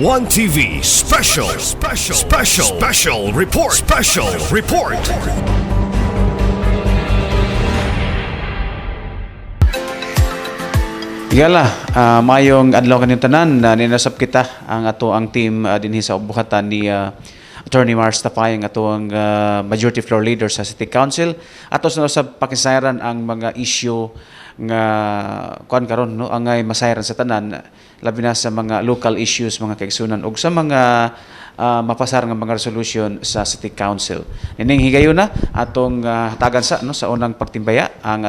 One TV special report. Yala, mayong adlaw kanyang tanan na ninasap kita ang team dinhi sa buhatan ni Attorney Mars Tapay, ang majority floor leader sa City Council. Ato sa pakisayran ang mga issue nga kuan karon no, ang masayran sa tanan, labi na sa mga local issues, mga kaigsunan ug sa mga mapasar nga mga resolution sa City Council. Nining higayon na atong hatagan sa unang pagtimbaya ang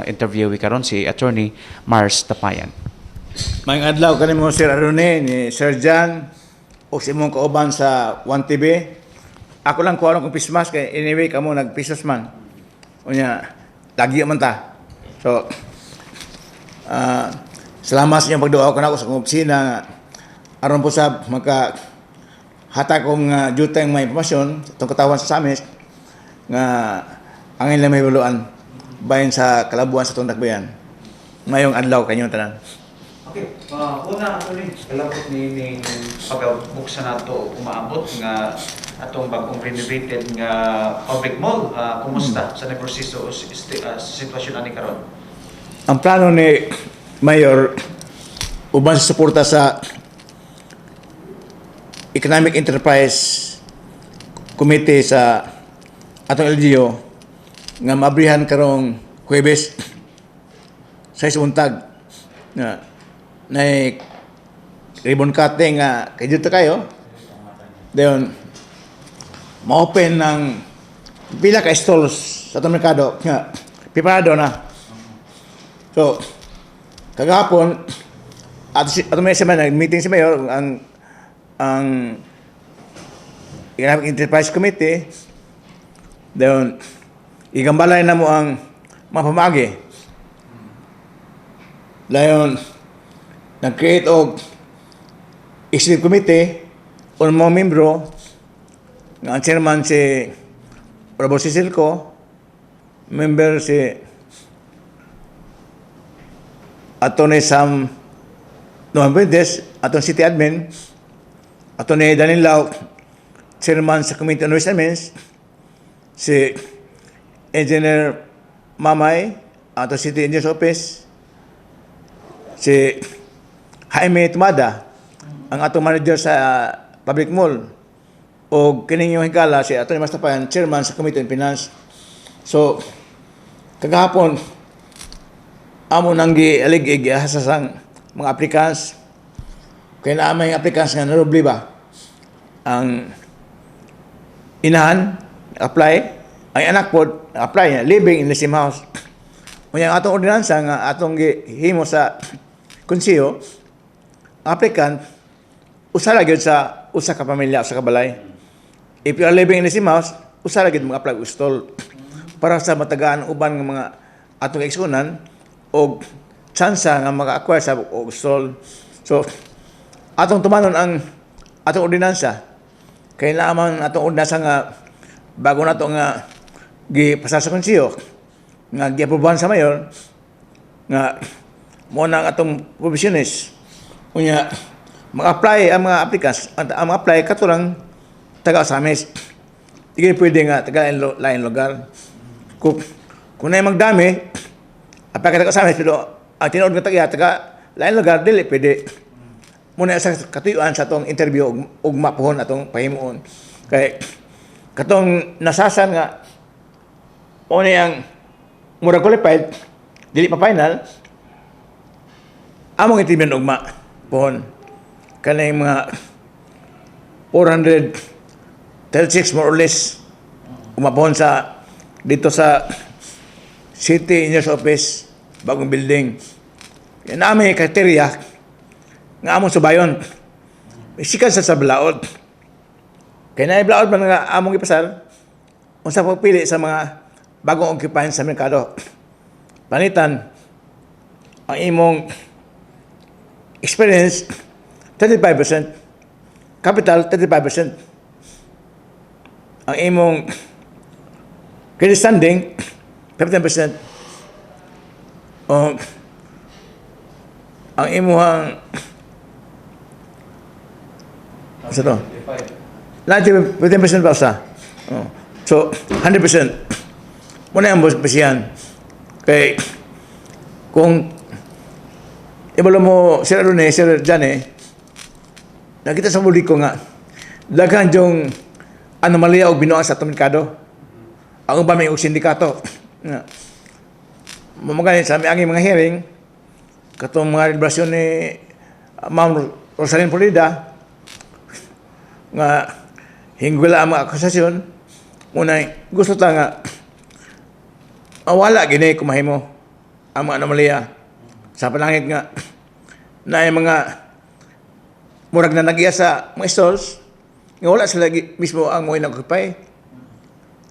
interviewee karon si Attorney Mars Tapayan. Mayong adlaw kanimo Sir Arone ni Sir Jan o si imong kauban sa 1TV. Ako lang kuha kong pismas kay anyway kamo nagpisos man. Unya lagi man ta. So salamat sa inyong pagduaw kanako sa akong opisina aron po sa maka hata kong jutang may impormasyon itong katawan sa Samis nga ang ilang may baluan bayan sa kalabuan sa itong dakbayan. Mayong adlaw kanyong tanan. Okay, una kalabot ni pagbuksan nato umaabot nga atong bagong renovated nga public mall. Kumusta sa proseso sitwasyon ani karon? Ang plano ni Mayor uban sa suporta sa Economic Enterprise Committee sa atong LGU nga maabrihan karong Huwebes sa isuntag na ribbon cutting nga kay dito kayo. Dayon ma-open ng pila ka stalls sa atong merkado nga preparado na. So kagahapon ato may semana nag-meeting si Mayor ang Economic Enterprise Committee. Dayon igambalay na mo ang mga pamagi. Dayon nag-create og executive committee o mga membro nga ang chairman si Honorable Cecilco, member si Atty. Sam Noan Bendes, atong city admin, Atty. Daniel Lau, chairman sa Committee on Investments, si Engineer Mamay, atong City Engineer's Office, si Jaime Tumada, ang atong manager sa public mall, o kining yung higala si Atty. Mars Tapayan, chairman sa Committee on Finance. So kagahapon amo nang gialig hasasang mga applicants kay naa may applicants nga narobli ba ang inahan apply, ang anak pod apply living in the same house. Unya atong ordinansa nga atong gihimo sa konseyo, applicant usa ra gyud sa usa ka pamilya sa kabalay. If you are living in the same house, usa ra gyud mag-apply og stall para sa matagaan uban nga mga atong igsunan og tsansa nga maka-acquire sa og stall. So atong tumanon ang atong ordinansa kay lamang atong ordinansa nga bago nato nga gipasa sa konseyo nga giaprobahan sa mayor nga mo na ang atong provisiones. Unya mag-apply ang mga applicants, ang mga apply katulang taga Samis. Hindi pwede nga taga lain lugar. Kung na magdami, apply ka taga Samis, pero ang tinuod nga taga lain lugar, dili pwede. Muna sa katuyuan sa atong interview ug mapuhon atong pahimuon. Kay katong nasasan nga o ang mura qualified, dili pa final, among itimin ugma pohon kanay mga 436 more or less umapon sa dito sa City Engineer's Office, bagong building. Yan namin kriteria nga among subayon. Isikan sa blaod. Kaya na blaod man nga among ipasar unsa pagpili sa mga bagong occupants sa merkado. Panitan ang imong experience 35%, capital 35%, ang imong credit standing 15%, ang imong Sa to? 90% pa sa. Oh. So, 100%. Muna yung basihan. Kay, kung ibalo mo, Sir Arune, Sir Jane, nakita sa muli ko nga, daghan yung anomalya o binuang sa itong merkado. Ang uban may sindikato. Mamaganin sa aming mga hearing, katong mga liberasyon ni Ma'am Rosalyn Florida, nga hinggula ang mga akusasyon, muna gusto ta nga mawala gini kumahimo ang mga anomalya sa palangit nga na yung mga murag na nag-iya sa mga stores nga wala sila mismo ang mga nag-occupy.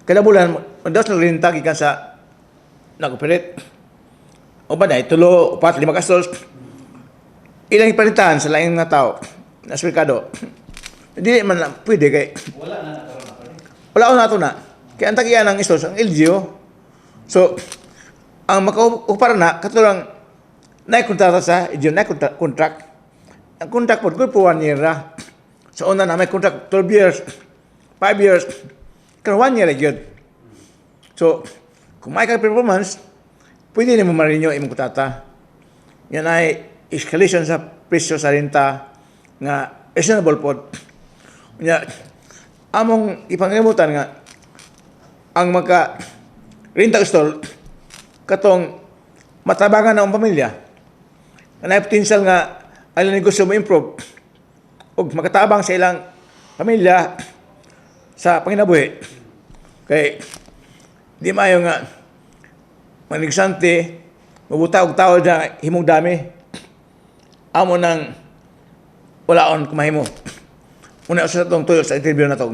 Kada bulan, daw sila rinta gikan sa nag-operate. O ba na, 3, 4, 5 ka stores, ilang ipalitan sa laing nga tao na sa merkado. Hindi man na pwede kay wala na ito na. Kaya ang tagiyan ng stores, ang LGO. So, ang makaupara na, katulang naikontrata sa LGO, naikontract. Ang contract po, good po 1 year na. So, una na may contract 12 years, 5 years, kaya 1 year agad. So, kung may ka-performance, pwede na mo marinyo imong kutata. Yan ay escalation sa presyo sa renta nga reasonable po. Nya, among ipangimutan nga, ang magka-renta store, katong matabangan na ang pamilya, na potential nga ang negosyo mo improve, o makatabang sa ilang pamilya sa panginabuhi. Kay, di mayo nga, manigsante, mabuta og tao na himong dami, amo nang walaon kumahimo. Una sa itong tuyo sa interview na ito,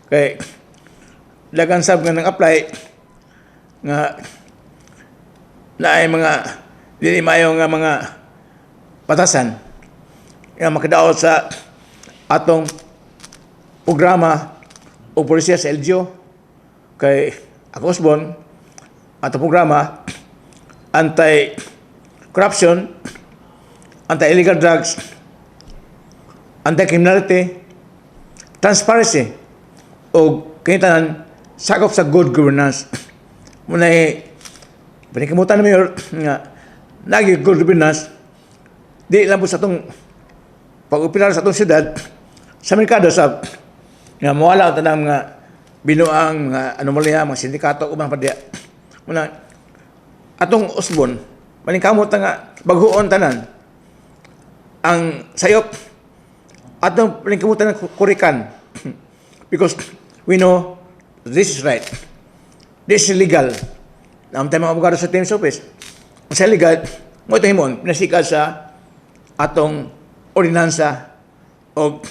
kay lagan sab nga nang apply nga na ay mga dili mayo nga mga patasan nga makadaot sa atong programa o polisiya sa LGO. Kay ako Osborn, atong programa anti-corruption, anti-illegal drugs, anti-criminality, transparency, o kinitanan, sakop sa good governance. Muna panikamutan na mayor nga, nagi good governance, di lang po sa itong pag-upilar sa itong syudad, sa merkado sa nga mawala ang tanang mga binuang mga anomalya, mga sindikato, ubang padya. Muna, atong Osborn, paningkamot nga, baghuon tanan, ang sayop, atong paningkamutan ng kurikan. Because we know this is right. This is legal. Naman tayo mga abogado sa Team's Office. Kung sa legal, mo ito himon, pinasikat sa atong ordinansa o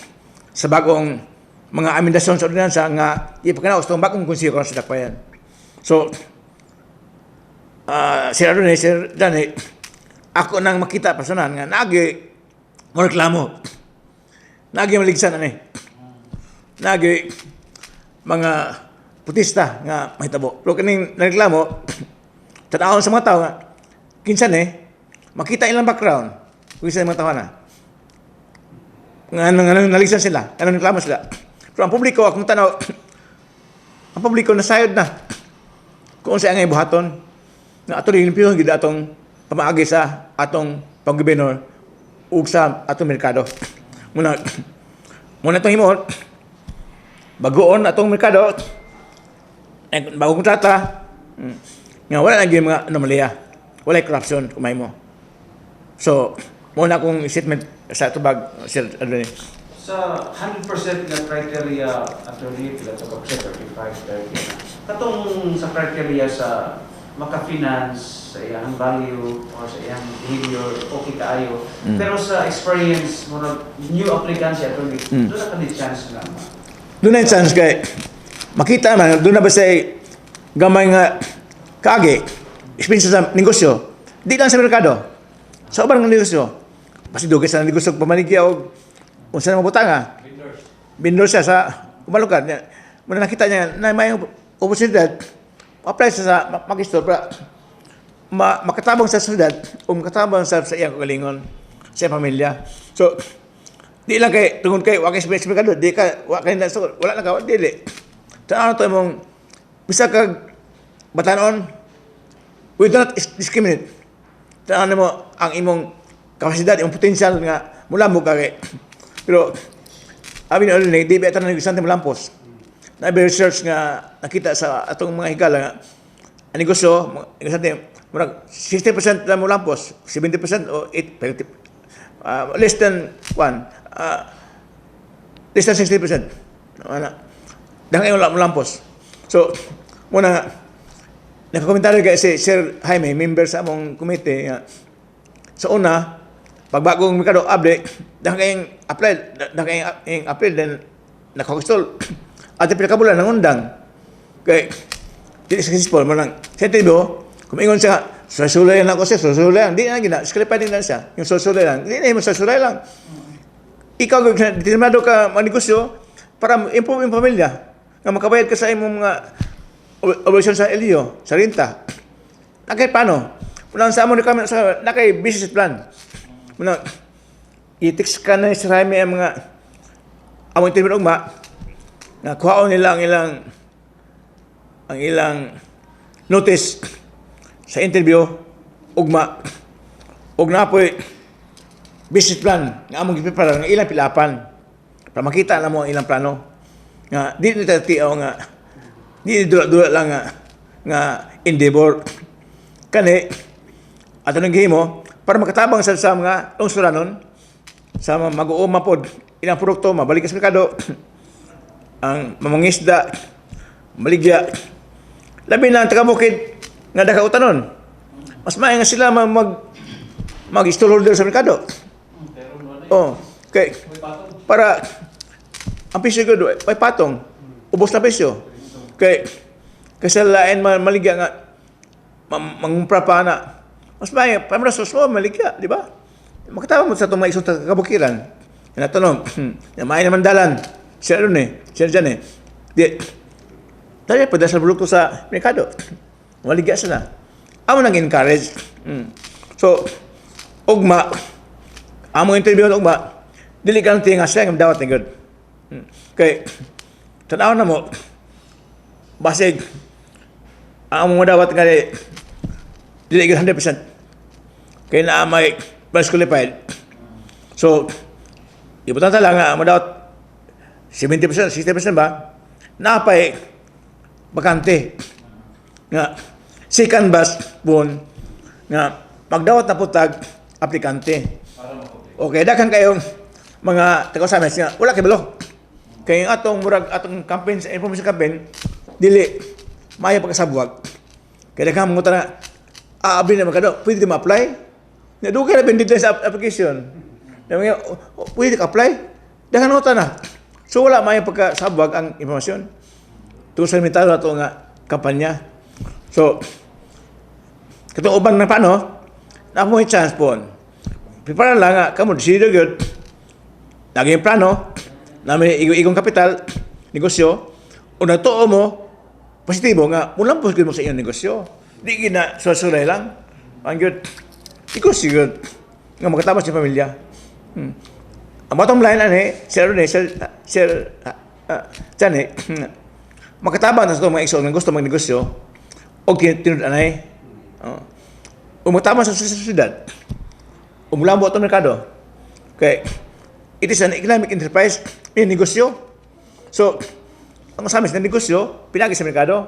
sa bagong mga amendasyon sa ordinansa nga ipakanaos itong bagong konsiyo sa dakpayan. So, Sir Arune, Sir Danny, ako nang makita personal nga nagi mo reklamo. Nagi maligsan ani. Nagi mga putista nga mahitabo. Pero kaning nareklamo, tanawon sa mga tao nga, kinsan makita ilang background. Kung isa mga tao na. Nga naligsan sila, anong reklamo sila. Pero ang publiko, akong tanaw, ang publiko nasayod na. Kung sa angay buhaton, na ato rin limpyo, hindi atong pamaagi sa atong pag-gobernador ug sa atong merkado. Muna itong himot, bagoon atong merkado, bagong kontrata, nga wala lagi mga anomalya, wala corruption, kumay mo. So, muna akong statement sa tubag, Sir Adrian. Sa 100% na criteria, attorney, pila ito kapag 35-30 katong sa criteria sa maka-finance, sa iyang value, or sa iyang behavior, okay kaayo. Pero sa experience, mga new applicant siya, attorney, doon na ka ni chance na. Doon na yung chance kay, makita man, doon na ba sa gamay nga kage, experience sa negosyo, di lang sa merkado, sa ubang negosyo, basi dugay sa negosyo pamaligya o kung saan mabutanga, vendor siya sa umalukan. Muna nakita niya na may oportunidad, apply siya sa mag-store para makatabang sa syudad o makatabang sa iyang kagalingon, sa iyang pamilya. So, Di lang kay tungod kay wa kay merkado, di ka wa kay naso, wala na ka dili. Tanaw to imong bisa kag batanon, we do not discriminate. Tanaw mo ang imong kapasidad, imong potensyal nga mulambog ka kay. Pero abi na ulit, di ba ito na nagusante mulampos. Na research nga nakita sa atong mga higala nga ang negosyo, nagusante, murag 60% lang mulampos, 70% o 8, less than 60%. Dahil ngayon mulampos. So, muna, nakakomentaryo kay si Sir Jaime, member sa among komite, sa una, pagbagong merkado update, dahil kayong apply, then nakakustol. At pinakabulan ng undang. Kaya, hindi successful mo lang. Sa interview, kumingon siya, susulay lang ako siya, susulay lang. Hindi na gina, disqualified din lang siya. Yung susulay lang. Hindi na yung susulay lang. Ikaw, determinado ka magnegosyo para improve yung pamilya. Nga makabayad ka sa imong mga obligasyon sa LGU, sa renta. Nakay paano? Unang sa amon kami, nakay business plan. Unang, i-text ka na sa Jaime ang mga among interview ugma, na kuhaon nila ang ilang notice sa interview ugma ug napoy business plan nga among giprepara nga ilang pilapan para makita na mo ang ilang plano nga di nila tiaw nga di dula lang nga endeavor kani ato nang gihimo para makatabang sa mga lungsuranon sa mag-uuma pod ilang produkto mabalik sa merkado ang mamangisda, maligya, labi na ang taga-bukid nga dakautanon. Mas maayong nga sila mag-stallholder sa merkado. Oh, kay para ang presyo ko ay patong, ubos na presyo. Kay kasalain maligya nga mangumpra pa na. Mas maayong para sa mo maligya, di ba? Makatawa mo sa itong mga isang kabukiran. Yan natanong, maayong naman dalan. Siya dyan eh. Dahil pa sa produkto sa merkado. Maligya sila. Amo nang encourage. So, ugma, amo interview ng ugma, dili ka nang tinga siya, ng dawat ni God. Kaya, tanaw na mo, basig, ang mga dawat nga dili ka 100%. Kaya na may qualified. So, importante lang nga, ang mga dawat 70%, 60% ba? Napay bakante. Nga, second batch bun, nga, magdawat na putag aplikante. Okay, dakan kayong mga taga-usamis nga, wala kay balo. Kaya atong atong campaign, sa information campaign, dili, maya pagkasabwag. Kaya dakan mga na, aabi na magkado, pwede di ma-apply? Nadugay na bendito sa application. Pwede ka-apply? Dakan mga na. So wala may pagkasabwag ang impormasyon. Ito sa limitado na ito nga kampanya. So, katong ubang na paano, na mo yung chance po. Prepare lang nga, kamo, decido good. Lagi yung plano, na may igong kapital, negosyo, o nagtuo mo, positibo nga, mulampos mo sa iyong negosyo. Di gina, susulay lang. Ang good. Negosyo good. Nga magkatapos yung pamilya. Ang bottom line sir makatabang na sa mga igsoon nga gusto magnegosyo o tinud anay. Umatabang sa syudad. Umulambo itong merkado. Okay. It is an economic enterprise, may negosyo. So, ang usamis na negosyo, pinagi sa merkado.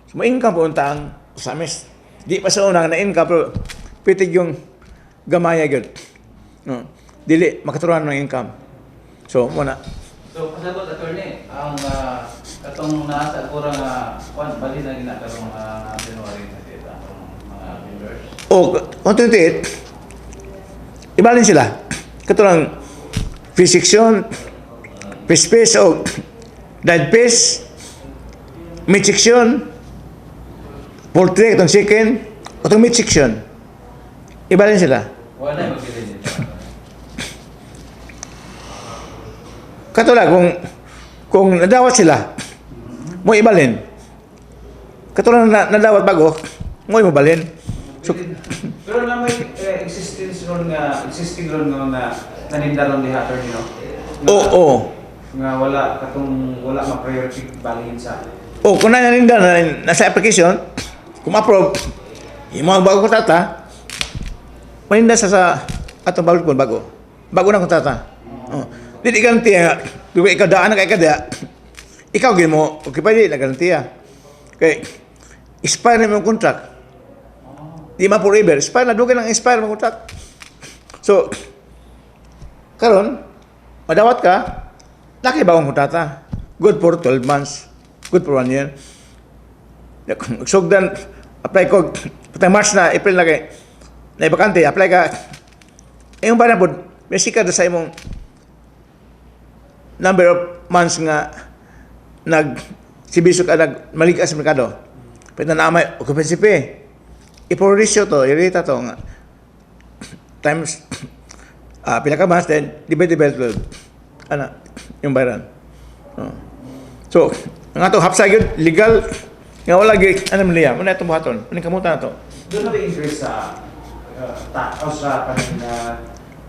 So, may income po ang usamis. Di pa sa unang na income, pero pitig yung gamaya yun. Dili makaturuan ng income. So, muna. So, pasabot attorney, ang katong nasa kurang bali na ginakaroon January na dito ang mga members. O, 128, ibalin sila. Katulong free section, free space o dead space, mid section, poultry, itong chicken, itong mid section. Ibalin sila. Wala na magbilin dito. Katulad, kung nadawat sila, mo ibalin. Katulad na nadawat bago, mo ibalin. So, pero na may existing ron nga naninda ron ni Hatter, Oo. Nga wala ma-priority balihin sa. Kung nanyarinda na nasa application, kung approve, yung mga bago kontrata, maninda sa atong bago. Bago na kontrata. Di garantiya nga, kung ikaw daan na kay kada, ikaw gin mo, okay pa di, na garantiya. Kaya, expire na yung contract. Di man forever, expire na, dugan ang expire ng contract. So, karon, madawat ka, laki bagong kontrata. Good for 12 months. Good for 1 year. Sugdan, apply ko, patang March na, April na kay, na ibakante, apply ka. Yung ba na po, may sikad sa imong number of months nga nagsibisyo ka, nagmaligas sa merkado. Pwede na naamay, occupancy pay. Ipo-ratio to, irita to nga. Times, pila ka months, then divide by 12. Yung bayaran. So, ang ato hapsagid, legal, nga wala gig, ano man liya, muna itong buhaton, muna kamutan na to. Doon na ba increase sa o sa kaning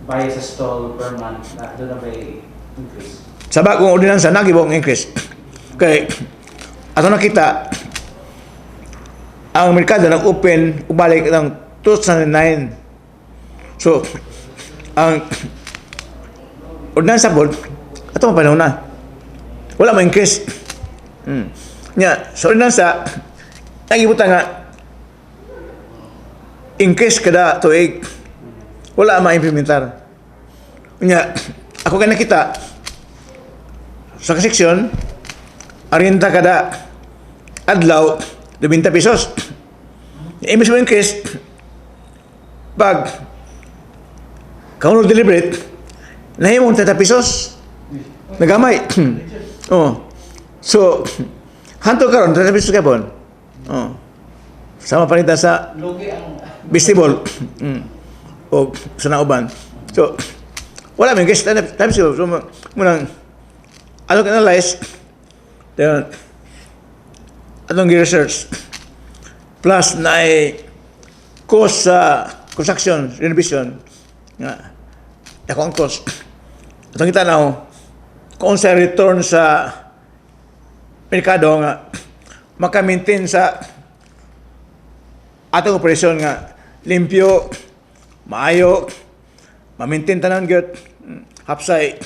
bayad sa stall per month, doon na ba increase? Sa bagong ordinansa, nagibong increase. Kaya, ato nakita, ang merkado nag-open, ubalik ng 2009. So, ang ordinansa po, ato mapanahon na. Wala ma-increase. Sa ordinansa, nagibutan nga, increase kada tuig. Wala ma-implementar. Ako ka nakita, sa kaseksyon, arinta kada adlaw, 20 pesos. Imbis mo increase, pag kaunod deliberate, nahimong 30 pesos. Nagamay. So, hanto karon 30 pesos kapon. Sama panitan sa vestibule. O sa nauban. So, wala may guest time so munang analyze then atong research plus na cost sa construction renovation nga ako ang cost atong kita na kung sa return sa merkado nga maka-maintain sa atong operasyon nga limpyo maayo ma-maintain tanan gyud hapsay.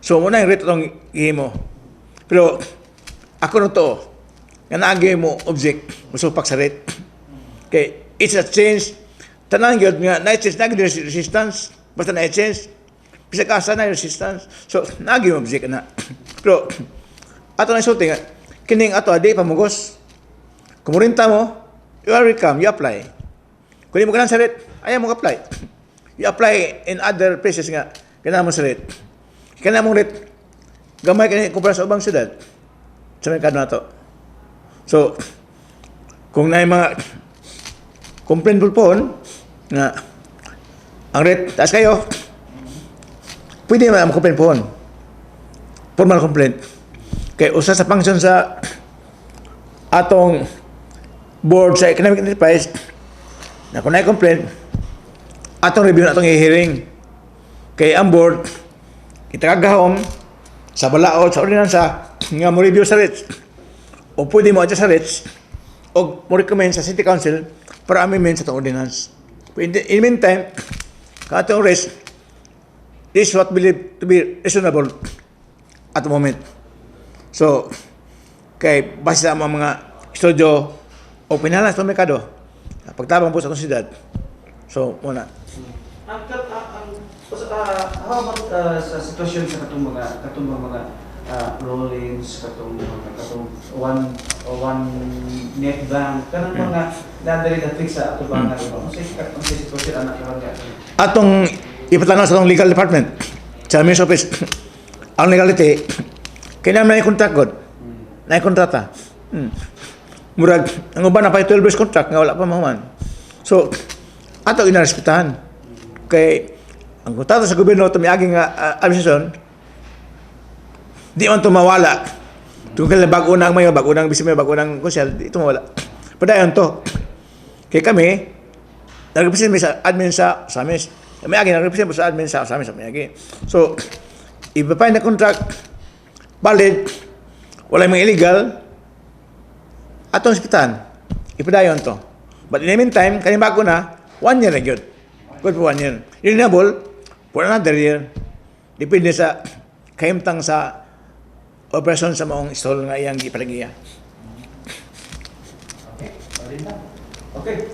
So muna yung rate itong ihimo. Pero ako na to, nga naagay mo object, musupak sa rate. Okay, it's a change. Tanan yun nga, na-change, naagay resistance. Basta na-change, pisag-asa na resistance. So, naagay mo object na. Pero, ato na isulti nga, kining ato, adi pamugos. Kumurinta mo, you are welcome, you apply. Kung di mo ganang sa rate, ayaw mo apply. You apply in other places nga, ganang mo sa rate. Kaya mong rate, gamay ka kumpara sa ubang syudad sa merkado na to. So, kung na yung mga complaint po na ang rate, taas kayo, pwede naman complaint po. Formal complaint. Kaya usa sa function sa atong board sa economic enterprise na kung na-complaint, atong review na atong i-hearing. Kaya ang board, kita kagahom sa balaod sa ordinansa nga mo review sa rates o pwede mo adjust sa rates o mo recommend sa City Council para amendment sa itong ordinance. In the meantime, katong rates, this is what believed to be reasonable at the moment. So, kay base sa mga studio o pinalas sa merkado, pagtabang po sa itong siyudad. So, muna. How about sa sitwasyon sa katong mga roll-ins, katong one net bank, kanang mga dadali na fix sa ato ba nga ano sa sitwasyon anak nga atong ipatanaw sa atong legal department sa Minister's Office ang legality kaya may contract god na kontrata murag ang uban na pa 12 years contract nga wala pa mahuman so ato inarespetan kay ang kontrata sa gobyerno ito may aging administrasyon, di man ito mawala. Kung kailan bago-unang mayo, bago-unang bisime, bago-unang konsyal, di ito mawala. Padayon to. Kaya kami, nag-represent sa admin sa Samis. May aging nag-represent sa admin sa Samis. May aging. So, ipa-find na contract, valid, wala mga illegal, atong hospital, ipadayon to. But in the meantime, kaning bago na, 1 year na yun. Good for 1 year. Renewable, for another year. Depende sa kahimtang sa operasyon sa maong stall nga iyang gipalagiya. Okay.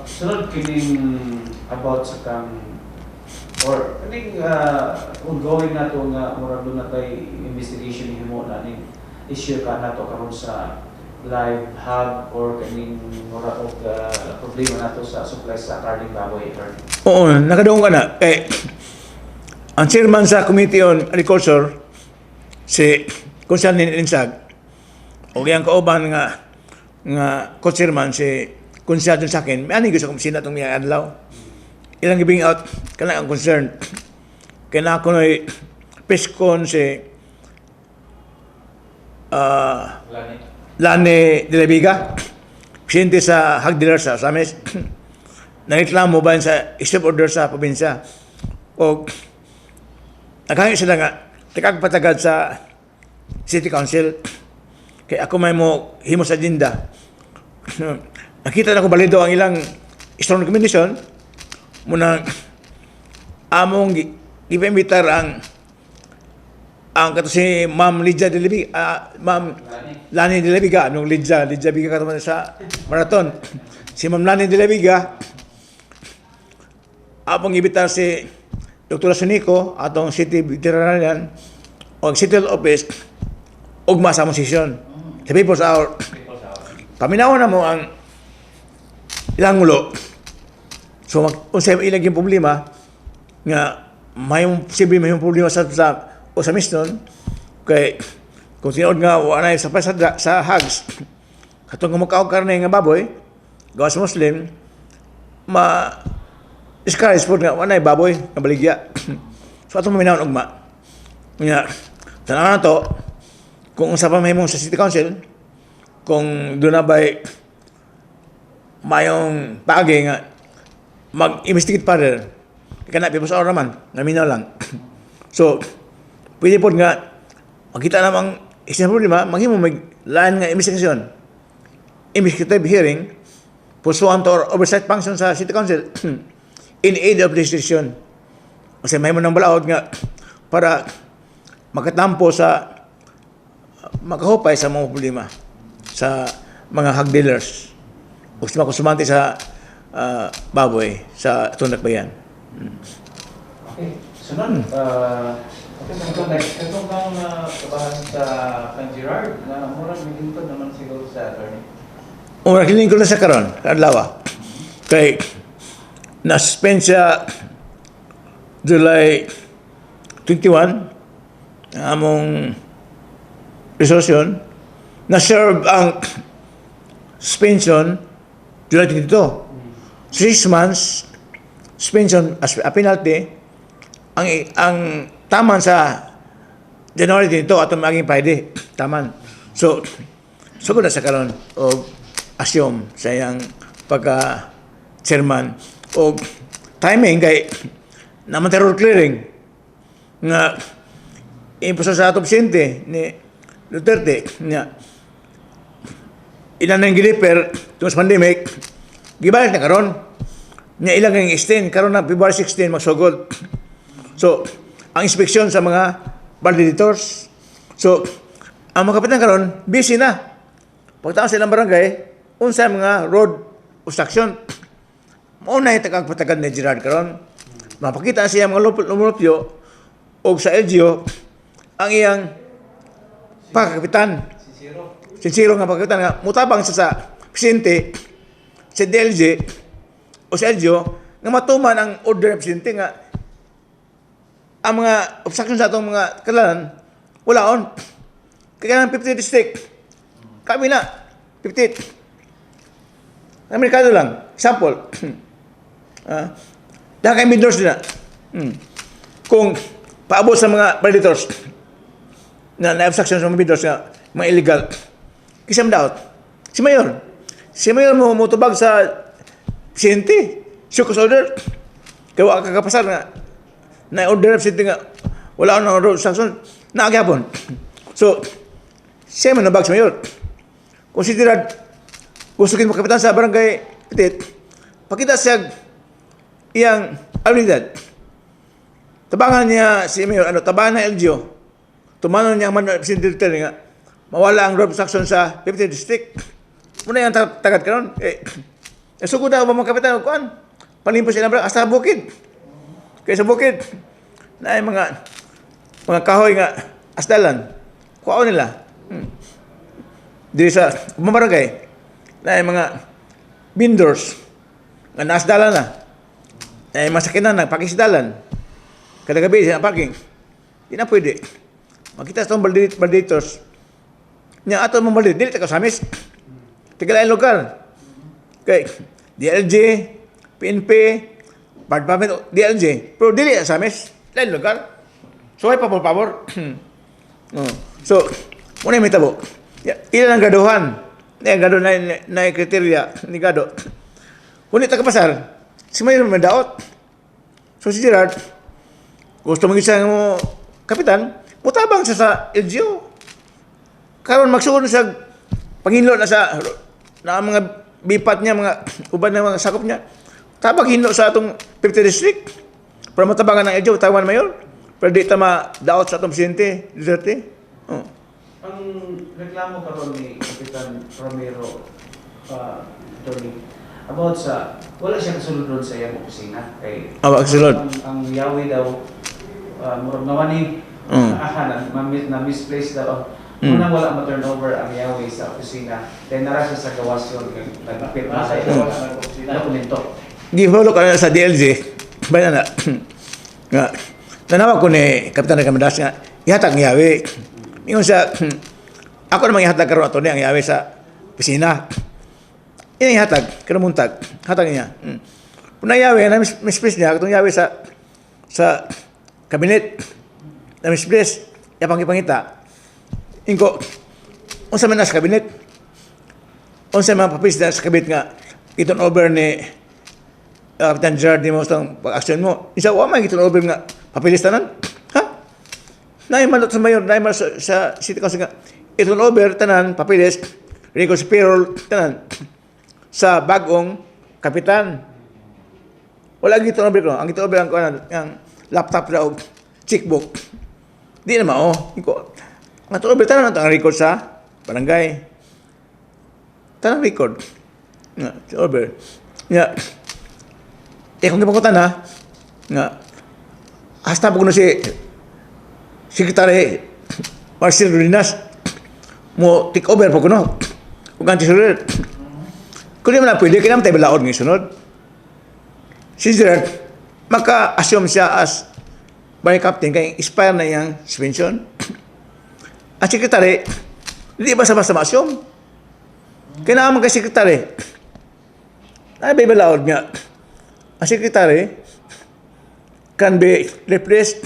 Sunod kining about sa kang or kining ongoing na to nga murag doon na kay investigation himo na ning issue ka na to karon sa live hub or kining murag og problema nato sa supply sa karning baboy. Oo, nakadaong ka na. Ang chairman sa Committee on Agriculture, si Kunsyal Ninsag, o iyang kauban nga co-chairman, si Kunsyal dun sa akin, may aning gusto kong sina itong mga adlaw. Ilang giving out, kana ang concern. Kaya na ako na peskon si Lani de la Viga, presidente sa Hog Dealer sa Samis, nareklamo ba sa stop order sa probinsya. O naghangin sila nga, tikagpatagad sa City Council, kaya ako may mo himo sa agenda. Nakita na ko balido ang ilang strong recommendation, muna among ipimbitar ang kato si Ma'am Lydia de la Viga, Ma'am Lani de la Viga, anong Lydia Viga kataman sa marathon. Si Ma'am Lani de la Viga, among ibitar si Dr. Sunico, atong City Veterinarian, o City Office, ugma sa among session. Sa People's Hour. Paminawan na mo ang ilang ulo. So, kung sa ilang yung problema, nga may problema sa misnon, kay kung tinood nga wala na sa hags, katong kumakaw karne nga baboy, gawa sa Muslim, discourage po nga wala na baboy nga baligya. So, atong maminawan ugma. Nga, tanaw na to, kung sa pamahimong sa City Council, kung doon na ba'y mayong paagi nga mag-investigate pa rin, kaya na, pipos araw naman, naminaw lang. So, pwede po nga, makita namang isang problema, maghimo mag-laan nga investigation, investigative hearing, pursuant to oversight function sa City Council, in aid of this decision. Kasi may mo ng balaod nga, para makatampo sa makahupay sa mga problema sa mga hog dealers o sa mga konsumante sa baboy sa tundak bayan. Okay. Sunod, itong kang kabahan sa San Gerard na murag nilingkod naman siguro sa attorney. Murag nilingkod na sa karon, kadlaw. Kay na-suspend siya July 21 among resolution, na-serve ang suspension July 22. 6 months suspension as a penalty. Ang taman sa January 22 atong maging Friday. Taman. So na sa karon o assume sa iyang pagka-chairman o timing kay naman terror clearing nga imposo sa atong presidente ni Duterte nga ilan nang giliper tungos pandemic gibalik na karon nga ilang ang extend karon na February 16 magsugod. So ang inspeksyon sa mga validators, so ang mga kapitan karon busy na pagtaon sa ilang barangay unsa mga road obstruction mao na itagpatagad ni Gerard karon mapakita siya mga lumulupyo o sa LGO ang iyang pagkapitan. Sincero nga pagkapitan nga mutabang sa presidente sa DLG o sa LGO nga matuman ang order ng presidente nga ang mga obstruction sa atong mga kalalan wala on. Kaya ng 50 district kami na 50 Amerikano lang example dahil kayo midors din na kung paabot sa mga predators na na-obstruction sa mga midors nga mga illegal kisam daot si Mayor mo tubag sa presidente sukus order kaya kakapasar nga na-order na presidente nga Wala na road obstruction. Naagyapon. So, siya man nabag sa mayor. Konsiderad, gusto kin makapitan sa barangay Petit, pakita siya iyang abilidad. Tabangan niya si mayor, tabangan na LGO. Tumanon niya man presidente nga, mawala ang road obstruction sa 50th district. Muna yung tagad karon. Sugod na ba mga kapitan, kuan? Palimpos siya ng hasta bukid. Kaya sa bukid, na mga kahoy nga asdalan. Kuha nila. Diri sa mamaragay, na mga vendors nga naasdalan na. Na mga sakinan na pakisdalan. Kada gabi sa parking. Di na pwede. Makita sa itong validators. Nya ato mong validate, dili tayo samis. Tigalain lugar. Okay. DLG, PNP, Department DLG. Pero dili samis. Lain lugar. So ay pabor-pabor. So, muna may tabo. Ilan ang gaduhan? Gado na kriteria ni Gado. Kung ito kapasar, si Mayor may daot. So si Gerard, gusto mag-isang mo kapitan, mutabang siya sa LGO. Karon magsuon sa panghinlo na sa mga bipat niya, mga uban na mga sakop niya. Tabang hinlo sa atong 50th district. Para matabangan ng LGO, tawan Mayor. Pero di ta ma-daot sa atong presidente, Duterte. Ang reklamo karon ni Kapitan Romero, Tony, about sa wala siyang sulod doon sa iyang opisina kay Sulod. ang Yahweh daw murag nawani na misplace daw. Unang wala ma-turnover ang Yahweh sa opisina. Then nara siya sa gawas yun nag-appear na sa dokumento. Giholo ka na sa DLG. Bayan na. Nga. Nanawag ko ni Kapitan Recomendas nga, ihatag ng Yahweh. Ingon siya, ako namang ihatag karoon ato niya ang Yahweh sa opisina. Ina ihatag, kinamuntag, hatag niya. Puna Yahweh, na-misplace niya, itong Yahweh sa kabinet. Na-misplace, yapang-ipangita. Inko, unsa man na sa kabinet? Unsa man papis na sa kabinet nga, iton over ni Kapitan Gerard di mo sa pag-action mo. Isa, man iton over nga, papilis tanan? Ha? Naiman sa mayor, naiman sa city council nga, iton over tanan, papilis, record sa payroll, tanan, sa bagong kapitan. Wala gito over ko. Ang gito over ang laptop na o checkbook. Di na mao. Ang ito over, tanan ang record sa barangay. Tanan record. Nga, over. Nga, kung kipakutan na, nga, hasta po ko na si Secretary Marcel Rodinas mo take over po ko no. Kung ganti sunod. Kung di mo na pwede, kaya naman tayo balaod ng sunod. Si Gerard, maka-assume siya as barangay captain kaya expire na yung suspension. Ang Secretary, hindi basta-basta ma-assume. Kaya naman kay Secretary, ay balaod niya. Ang Secretary can be replaced,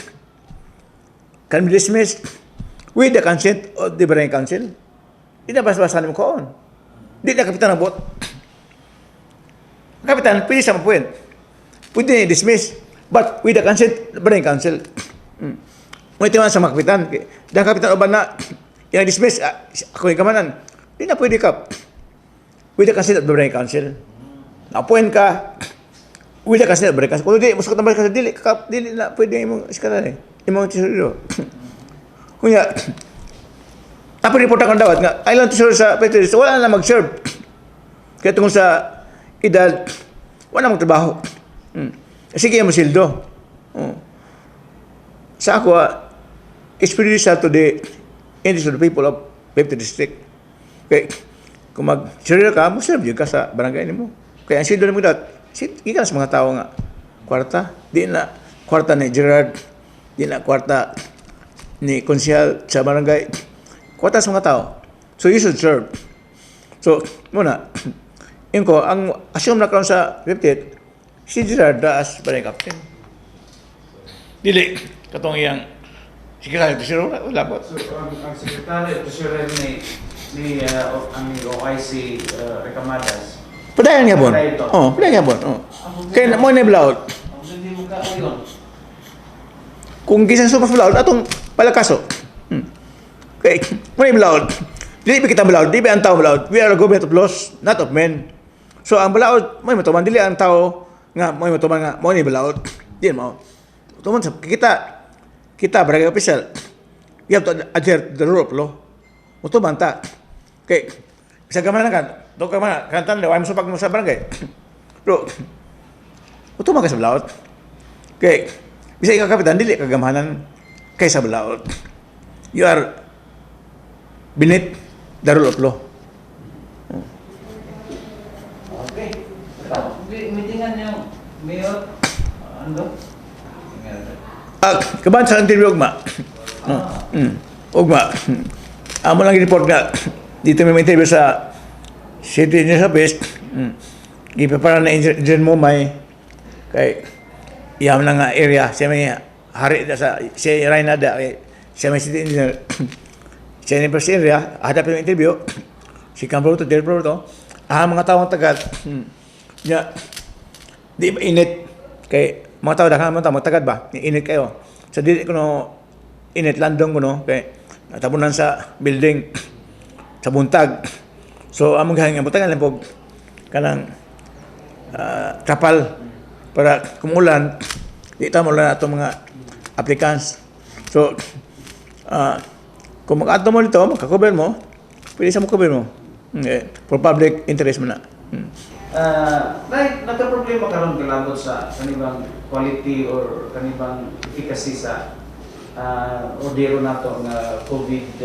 can be dismissed with the consent of the Barangay Council. Hindi na basta-basta naman koon. Hindi na kapitan ng bot. Kapitan, pwede siya mapuin. Pwede na dismiss, but with the consent of the Barangay Council. Ngunit naman sa mga kapitan, dahil kapitan uban na, yung dismiss, ako yung kamanan, hindi na pwede ka. With the consent of the Barangay Council. Napuin ka, with the consent of the Barangay Council. Kung hindi, masukot na Barangay Council, dili na pwede yung iskalan eh. Yung mga tesorero. Kunya, tapos report akong dawat nga, ilang tesorero sa Petris, wala na mag-serve. Kaya tungkol sa edad, wala na magtrabaho. Sige yung sildo. Sa ako, it's prejudicial to the interest of the people of 50th District. Kaya, kung mag-serve ka, mag-serve ka sa barangay mo. Kaya ang sildo na mga hindi ka na sa mga tao nga, kwarta. Di na kwarta ni Gerard, di na kwarta ni Konsyal sa barangay. Kwarta sa mga tao. So you should serve. So, muna, yun ko, ang assume na karon sa 50th, si Gerard as barangay captain. Dili, katong iyang Secretary of Treasury, wala po. So, ang Secretary of Treasury ni OIC Recamadas. Padayan niya bon. Padayan niya bon. Kaya mo na blaut. Hindi mo ka yun. kung gisan sumas balaod atong palakaso. Okay, may balaod. Dili ba kita balaod, dili ba ang tao balaod. We are a government of laws, not of men. So ang balaod, may matuman dili ang tao nga may matuman nga mo ni balaod. Di mo. Tuman sa kita barangay official. We have to adhere to the rule of law. Matuman ta. Okay, isa ka man kan. Do ka man kantan ay mo sa barangay. Pero matuman ka sa balaod. Okay, bisa ikaw kapitan dili kagamahanan kaysa balaod. You are beneath the rule of law. Okay. Meetingan yung mayor, ano? Kaban sa interview ugma. Ugma. Amo lang report nga dito may interview sa City News Office. Gipaparan na engineer mo may kay iyam lang nga area siya may hari sa siya Rainada siya may city engineer. Siya ni President area hadap yung interview. Si Campo to Delpro to. Mga taong tagat. Ya. Di ba init kay mga tao dakan mga tao magtagad ba? Init kayo. Sa dili ko no init landong ko no kay natabunan sa building sa buntag. So among gahing butagan lang pog kanang kapal para kumulan di ta mo lang ato mga applicants. So kung mag-ato mo dito, magkakover mo, pwede sa mo cover mo. For public interest mo na. Nagka-problema karon galabot sa kanibang quality or kanibang efficacy sa ordero nato nga COVID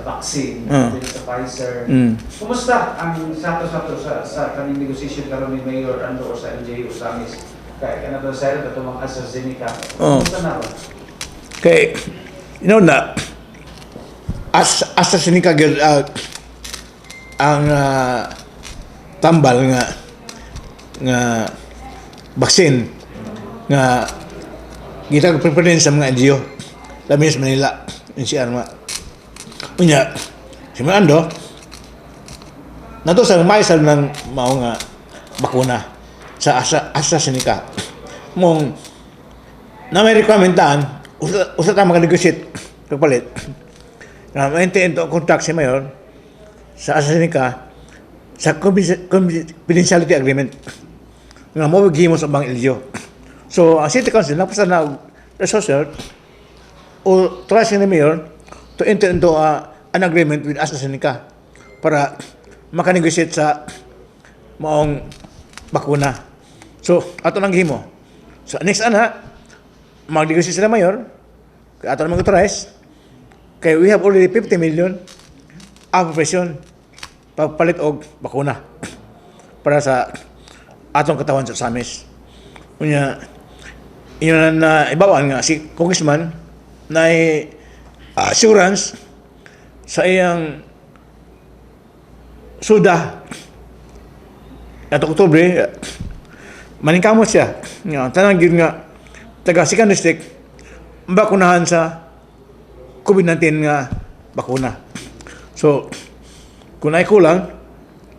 vaccine sa Pfizer. Kumusta ang sato-sato sa kaning negotiation karon ni Mayor Ando o sa LGU Samis? Kaya kana to sa ito mga AstraZeneca. Kumusta na ba? Okay, you know na AstraZeneca ang tambal nga vaccine nga kita preference sa mga NGO labi sa Manila NCR mga unya si Mando nato sa maisal ng mao nga bakuna sa AstraZeneca mong na may requirementian usa ta mag-negotiate kapalit na maintain to contract si Mayor sa AstraZeneca sa confidentiality agreement nga mo gihimo sa bang LGU. So ang City Council napasa na resource o trust ni Mayor to enter into an agreement with AstraZeneca para makanegotiate sa maong bakuna. So ato nang gihimo. So next mag-negotiate sila Mayor kay ato nang mag-authorize kay we have already 50 million appropriation pagpalit og bakuna para sa atong katawan sa Samis. Unya yun na ibawan nga si Congressman na assurance sa iyang suda at Oktubre maningkamot siya nga tanang gyud nga taga second district bakunahan sa COVID-19 nga bakuna. So kung ay kulang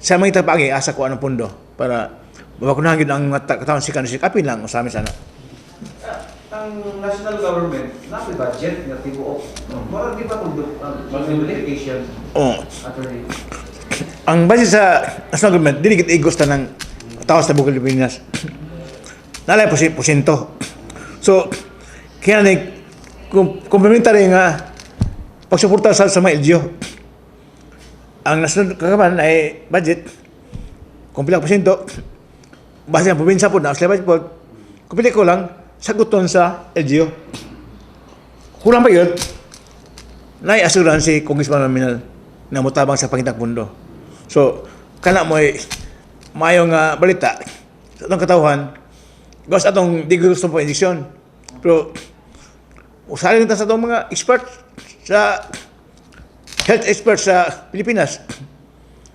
sa mga itapagi asa ko anong pundo para mabakunahan gyud ang katawan second district apil lang usami sana. Ang national government napi budget nga tibuok. Mura di ba kung mag-verification? Attorney. Ang base sa national government dili gid igos ta ng tao sa buong Pilipinas. Nalay porsyento. So kaya ni complementary nga pagsuporta sa mga LGU. Ang national government ay budget kumpleto porsyento. Base ang probinsya po na sila budget po. Kumpleto ko lang saguton sa LGU. Kulang pa yun, nai-assuran si Congressman Nominal na mutabang sa pangitak pundo. So, kana mo ay mayong balita sa atong katawhan, gawas atong di gusto po injection. Pero, usahin nito sa atong mga experts sa health experts sa Pilipinas.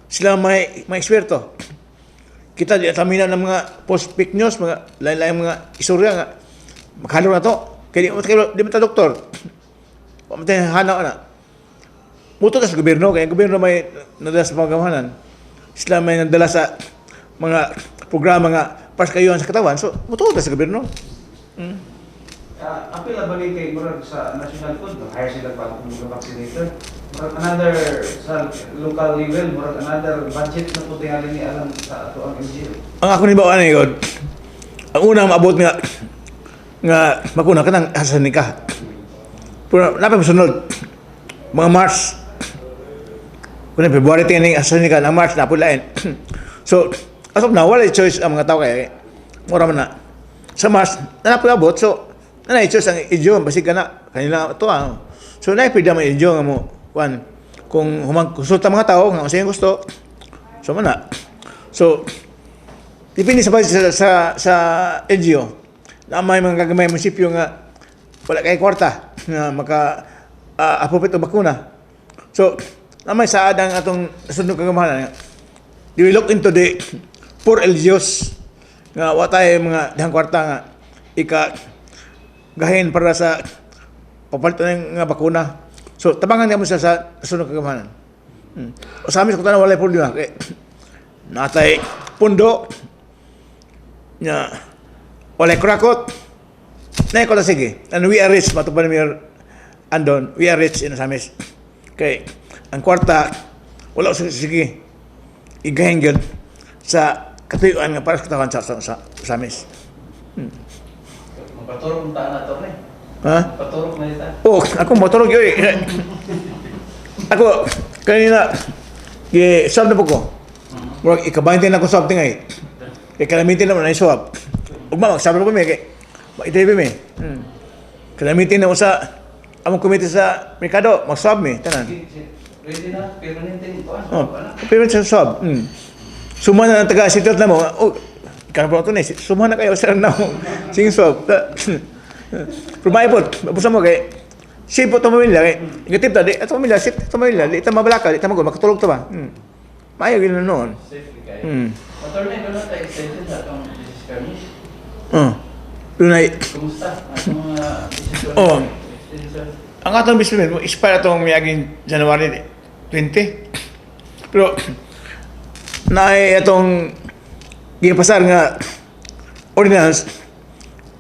Sila may eksperto. Kita di atamina ng mga post-fake news, mga lain-lain mga istorya nga maghalo na to. Kaya di mo ta doktor. Pamatay hanaw na. Muto ta sa gobyerno, kaya ang gobyerno may nadala sa pagkamahanan. Sila may nadala sa mga programa nga para sa kayuhan sa katawan. So, muto ta sa gobyerno. apil ba ni kay murag sa national food, hire sila para kung vaccinator. Murag another sa local level, murag another budget na po tingali ni alam sa ato ang NGO. Ang ako ni bawaan yun, ang unang maabot nga bakuna ka ng AstraZeneca. Pero napasunod, mga March, kung February tingin ng AstraZeneca, ang March na pulain. So, as of now, wala choice ang mga tao kaya, mura man na. Sa March, napulabot, so, choice ang idiom, basig ka na, kanila ito So, naipida ang idiom nga mo, kung konsulta mga tao, nga masayang gusto, so man na. So, dipindi sa NGO, na may mga gagamay munisipyo nga wala kay kwarta nga maka-appropriate o bakuna. So, na may saad ang atong sunod kagamahanan nga, we look into the poor LGOs nga watay mga dihang kwarta nga gahin para sa papalito ng nga bakuna. So, tabangan nga mo sa sunod kagamahanan. O sa amin, kung tanong wala problema, natay pundo, nga wala kurakot, na ko na sige. And we are rich, matupan namin andon, we are rich in Samis. Kay, ang kwarta, wala ko sige, igahin yun sa katuyuan nga para sa katawan sa Samis. Mapaturok ng taan na ito, Ha? Paturok na ito. Oh, ako motorog yun eh. Ako, kanina, swab na po ko. Murag, ikabahin na ako swab tingay. Kaya kalamitin naman na swab. Ugma, magsabi ko kami, ito kami. Kalamitin na sa among komite sa merkado, mag-swab mi, tanan. Ready na, permanente ito. Permanente sa swab. Suma na ng taga-sitot na mo, ikaw po ito na, suma na kayo sa na mo, sing swab. Rumay po, mabusa mo kay, safe po itong pamilya, negative ta, itong pamilya, safe itong pamilya, di ito mabalaka, di ito magod, makatulog ito ba? Maayaw yun na noon. Safely kayo. Attorney, doon na tayo extension sa itong disease permit. Dunay, Kumusta? Ang mga decision? Extension? ang atong business mo, expire itong miyaging January 20. Pero, naay itong gipasar nga ordinance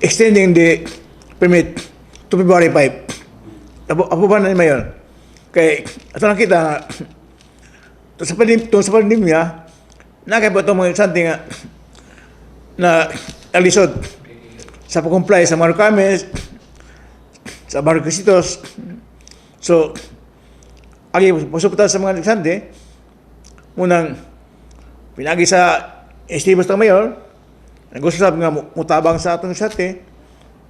extending the permit to February 5. Apo ba na mayon? Kay, ato lang kita, sa pandemya, nakaiba itong mga something na alisod sa pag-comply sa mga requirements, sa mga requisitos. So, agi, pasuputan sa mga negsante, munang pinagi sa estimos ng mayor, gusto sabi nga mutabang sa atong negsante,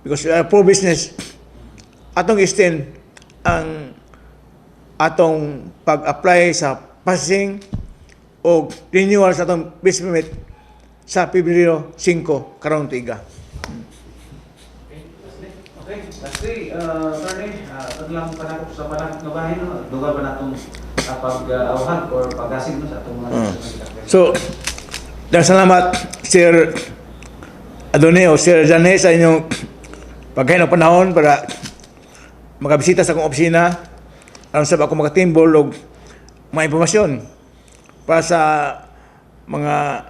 because we are pro business, atong extend ang atong pag-apply sa passing o renewal sa atong business permit sa Pebrero 5 karong tiga. Okay, lastly, attorney, taglang panakot sa panakot na bahay, no? Duga ba natong pag-awhag or pag-asig no, sa atong mga So, dahil salamat, Sir Adone o Sir Jane sa inyong pagkain ng panahon para makabisita sa akong opisina, alam sa ako makatimbol o mga impormasyon para sa mga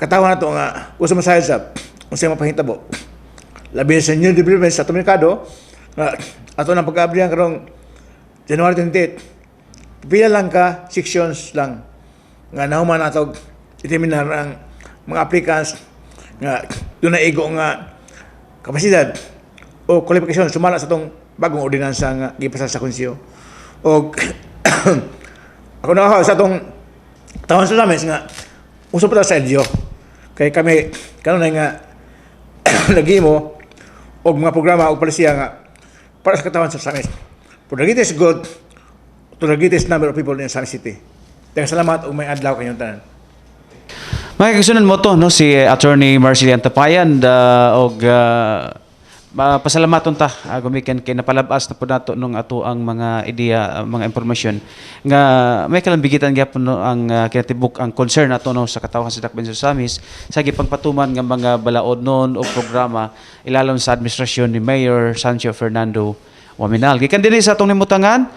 katawan na ito nga gusto masahid sa kung sa'yo mapahintabo. Labi sa new development sa itong merkado, ato ng pag-ablihan karong January 28, pila lang ka sections lang nga nahuman nato itiminar ang mga applicants nga doon na igo nga kapasidad o kwalifikasyon sumala sa itong bagong ordinansa nga gipasa sa konsiyo. O ako na sa itong tawon sa namin nga uso pa sa LGO. Kaya kami kanunay nga lagi mo o mga programa o palisiya nga para sa katawan sa Samis. For the greatest good, to the greatest number of people in Samis City. Daghang salamat o may adlaw kayong tanan. Mga kasunan mo to, no, si Attorney Marcelian Tapayan og pasalamaton ta gumikan kay napalabas na po nato nung ato ang mga ideya, mga impormasyon nga may kalambigitan gyapon no, ang kinatibuk ang concern nato no, sa katawhan sa Dakbayan sa Samis sa gipangpatuman nga mga balaod noon o programa ilalom sa administrasyon ni Mayor Sancho Fernando Waminal. Gikan dinhi sa atong nimutangan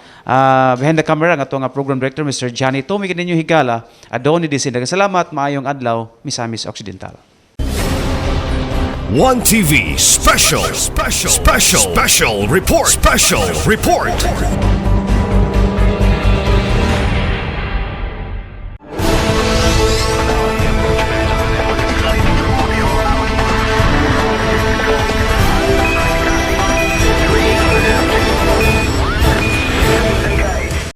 behind the camera ang atong program director Mr. Johnny Tommy kininyo higala adoni din sila. Salamat maayong adlaw Misamis Occidental. One TV special report.